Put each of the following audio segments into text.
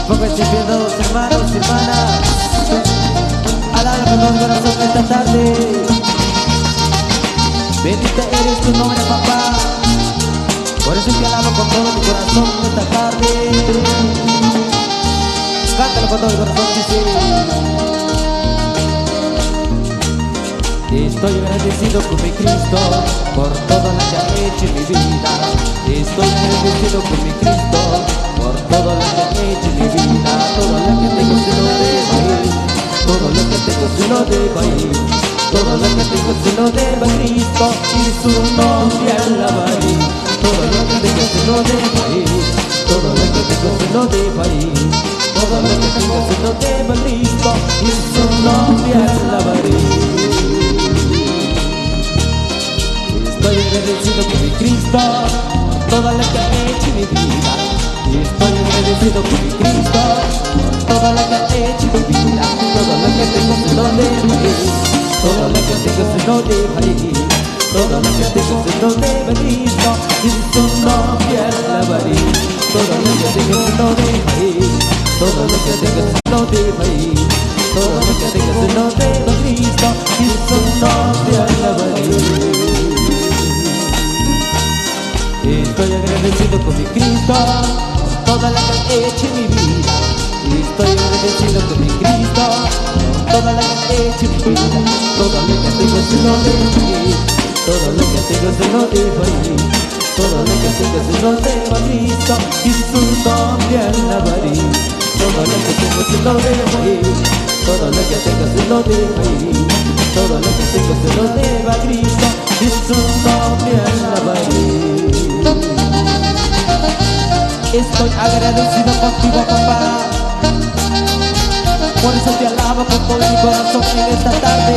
Pónganse pierdos, hermanos y hermanas. Alaba con los corazones esta tarde. Bendita eres tu nombre, papá. Por eso te alabo con todo mi corazón esta tarde. Cántalo con todo el corazón, dice. Estoy agradecido con mi Cristo por todo lo que ha hecho en mi vida. Estoy agradecido con mi Cristo por todo lo que ha hecho en mi vida. Todo lo que tengo se lo debo a Él. Todo lo que tengo se lo debo a Él. Todo lo que tengo se lo debo a Cristo y su nombre alabaré. Todo lo que tengo se lo debo a Él. Todo lo que tengo se lo debo a Él. Todo lo que tengo se lo debo a Cristo y su nombre alabaré. Estoy agradecido con mi Cristo por todo lo que ha hecho en mi vida. Estoy agradecido con mi Cristo por todo lo que ha hecho en mi vida. Todo lo que tengo se lo debo a Él. Todo lo que tengo se lo debo a Él. Todo lo que tengo se lo debo a Cristo y su nombre alabaré. Todo lo que tengo se lo debo a Él. Todo lo que tengo se lo debo a Él. Todo lo que tengo se lo debo a Cristo y su nombre alabaré. Estoy agradecido con mi Cristo por todo lo que ha hecho en mi vida. Estoy agradecido con mi Cristo por todo lo que ha hecho en mi vida. Todo lo que tengo se lo debo a Él. Todo lo que tengo se lo debo a Él. Todo lo que tengo se lo debo a Cristo y su nombre alabaré. Todo lo que tengo se lo debo a Él. Todo lo que tengo se lo debo a Él. Todo lo que tengo se lo debo a Cristo y su nombre alabaré. Estoy agradecido contigo, papá. Por eso te alabo con todo mi corazón en esta tarde.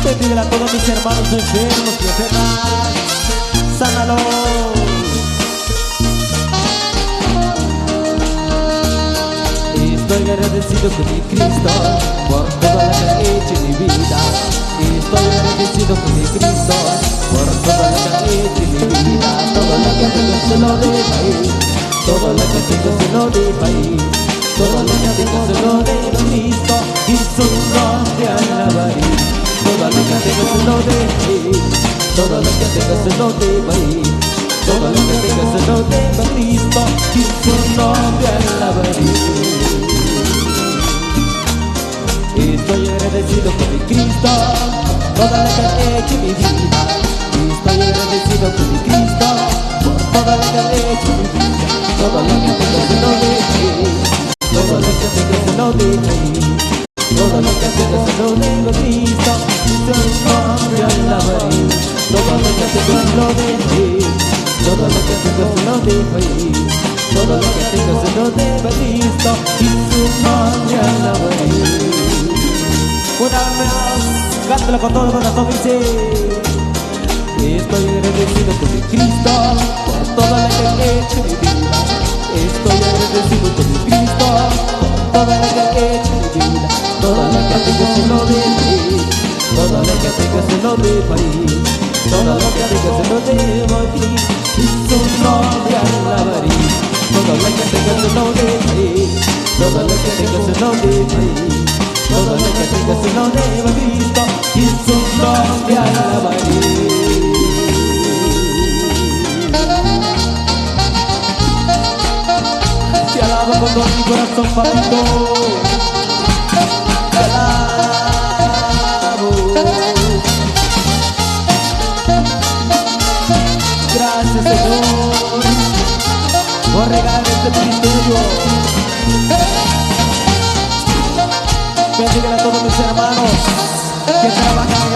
Bendiga a todos mis hermanos enfermos y enfermas. Sánalos. Estoy agradecido con mi Cristo por todo lo que ha hecho en mi vida. Estoy agradecido con mi Cristo por todo lo que ha hecho en mi vida. Todo lo que tengo se lo debo a Él. Todo lo que tengo se lo debo a Él. Todo lo que tengo se lo debo a Cristo y su nombre alabaré. Todo lo que tengo se lo debo a Él. Todo lo que tengo se lo debo a Él. Todo lo que tengo se lo debo a Cristo y su nombre alabaré. Estoy agradecido con mi Cristo por todo lo que ha hecho en mi vida. Estoy agradecido con mi Cristo por todo lo que ha hecho en mi vida. Todo lo que tengo se lo debo a Él. Todo lo que tengo se lo debo a Él. Todo lo que tengo se lo debo a Cristo y su nombre alabaré. Todo lo que tengo se lo debo a Él. Todo lo que tengo se lo debo a Él. Todo lo que tengo se lo debo a Cristo y su nombre alabaré. Una vez más, cántalo con todo el corazón, dice. Estoy agradecido con mi Cristo por todo lo que ha hecho en mi vida. Estoy agradecido con mi Cristo por todo lo que ha hecho en mi vida. Todo lo que tengo se lo debo a Él. Todo lo que tengo se lo debo a Él. Todo lo que tengo se lo debo a Él y su nombre alabaré. Todo lo que tengo se lo debo a Él. Todo lo que tengo se lo debo a Él. Todo lo que tengo se lo debo a Cristo y su nombre alabaré. Te alabo con todo mi corazón, papito. Te alabo. Gracias, Señor, por regalarme este ministerio. Bendiga a todos mis hermanos que trabajan